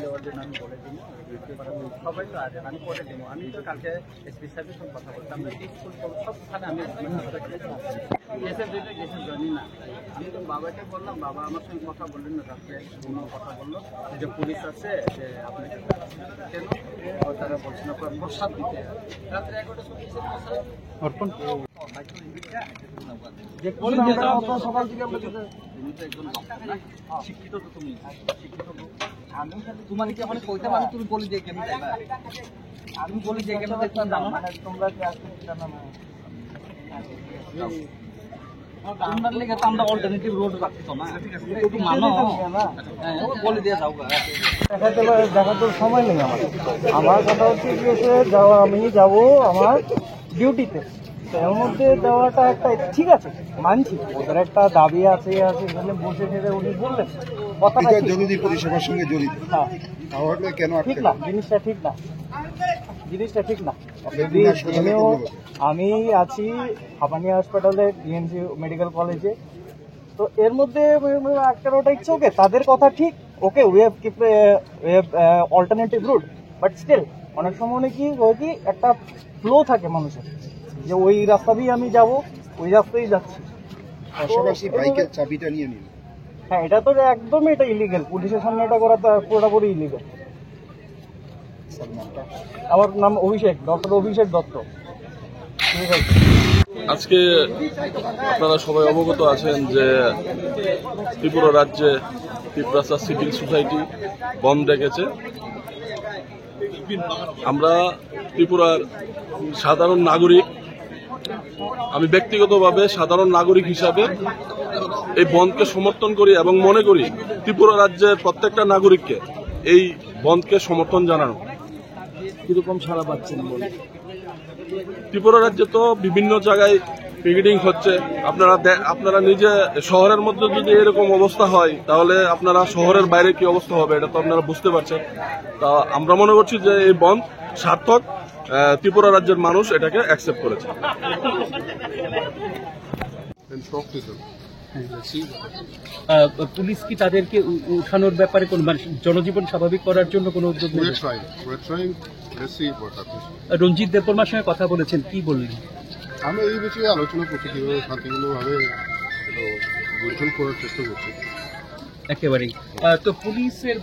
দেওয়ার জন্য আমি বলে দিব, সবাই তো আছেন, আমি করে দিব। আমি তো কালকে এসপি সাহেবের সঙ্গে কথা বলতাম, স্কুল সবখানে আমি গেছেন জানি না। আমি তো বাবাকে বললাম, বাবা আমার সঙ্গে কথা বললেন না, রাত্রে কোনো কথা বললো যে পুলিশ আছে, যে আপনি কেন তারা বলছেন আপনার প্রসাদ দিতে। রাত্রে 11টা অর্পণ সকাল থেকে আমরা শিক্ষিত, তো তুমি শিক্ষিত, আমি তোমার কি অনেক কইতে পারি, তুমি বলি যে কেন আমি বলি যে কেন জানো না, তোমরা কি আসতে জানো না। আপনার লেগে তো আমরা অল্টারনেটিভ রোড রাখছি তো না, একটু মানো বলে দিয়ে যাও। দেখার তো সময় নেই আমার কথা হচ্ছে গিয়েছে যাওয়া, আমি যাবো আমার ডিউটিতে, এর মধ্যে দেওয়াটা একটা ঠিক আছে, মানছি ওদের একটা দাবি আছে, এখানে বসে থেকে উনি বললেন কথাটা জরুরি পরিষেবার সঙ্গে জড়িত। হ্যাঁ, তাহলে কেন ঠিক না, জিনিসটা ঠিক না, জিনিসটা ঠিক না। আমি আছি হাপানিয়া হসপিটালে, ডিএমসি মেডিকেল কলেজে, তো এর মধ্যে একটা ওটা ইচ্ছে, ওকে তাদের কথা ঠিক, okay we have keep alternative route, but still অনেক সময় কি হয় কি একটা ফ্লো থাকে মানুষের, যে ওই রাস্তা দিয়ে আমি যাব, ওই রাস্তায় যাচ্ছি। পাশাপাশি বাইকের চাবিটা নিয়ে নিন। হ্যাঁ, এটা তো একদমই এটা ইলিগেল, পুলিশের সামনে এটা করা তো পুরোপুরি ইলিগেল। আমার নাম অভিষেক, ডক্টর অভিষেক দত্ত। আজকে আপনারা সবাই অবগত আছেন যে ত্রিপুরা রাজ্যে ত্রিপুরা সিভিল সোসাইটি বন্ধ রেখেছে। আমরা ত্রিপুরার সাধারণ নাগরিক, আমি ব্যক্তিগতভাবে সাধারণ নাগরিক হিসাবে এই বন্ধকে সমর্থন করি এবং মনে করি ত্রিপুরা রাজ্যের প্রত্যেকটা নাগরিককে এই বন্ধকে সমর্থন জানানো। কিরকম সারা পাচ্ছেন বলে? ত্রিপুরা রাজ্যে তো বিভিন্ন জায়গায় পিকেটিং হচ্ছে, আপনারা নিজে শহরের মধ্যে যদি এরকম অবস্থা হয় তাহলে আপনারা শহরের বাইরে কি অবস্থা হবে এটা তো আপনারা বুঝতে পারছেন। তা আমরা মনে করছি যে এই বন্ধ সার্থক, ত্রিপুরা রাজ্যের মানুষ এটাকে অ্যাকসেপ্ট করেছে। পুলিশ কি তাদেরকে উঠানোর ব্যাপারে কোন জনজীবন স্বাভাবিক করার জন্য কোনো উদ্যোগ নেবে? রঞ্জিত দেববর্মার সঙ্গে কথা বলেছেন, কি বললেন? আমরা এই বিষয়ে আলোচনা করছি, কিভাবে শান্তিপূর্ণভাবে করার চেষ্টা করছি একেবারেই। তো পুলিশের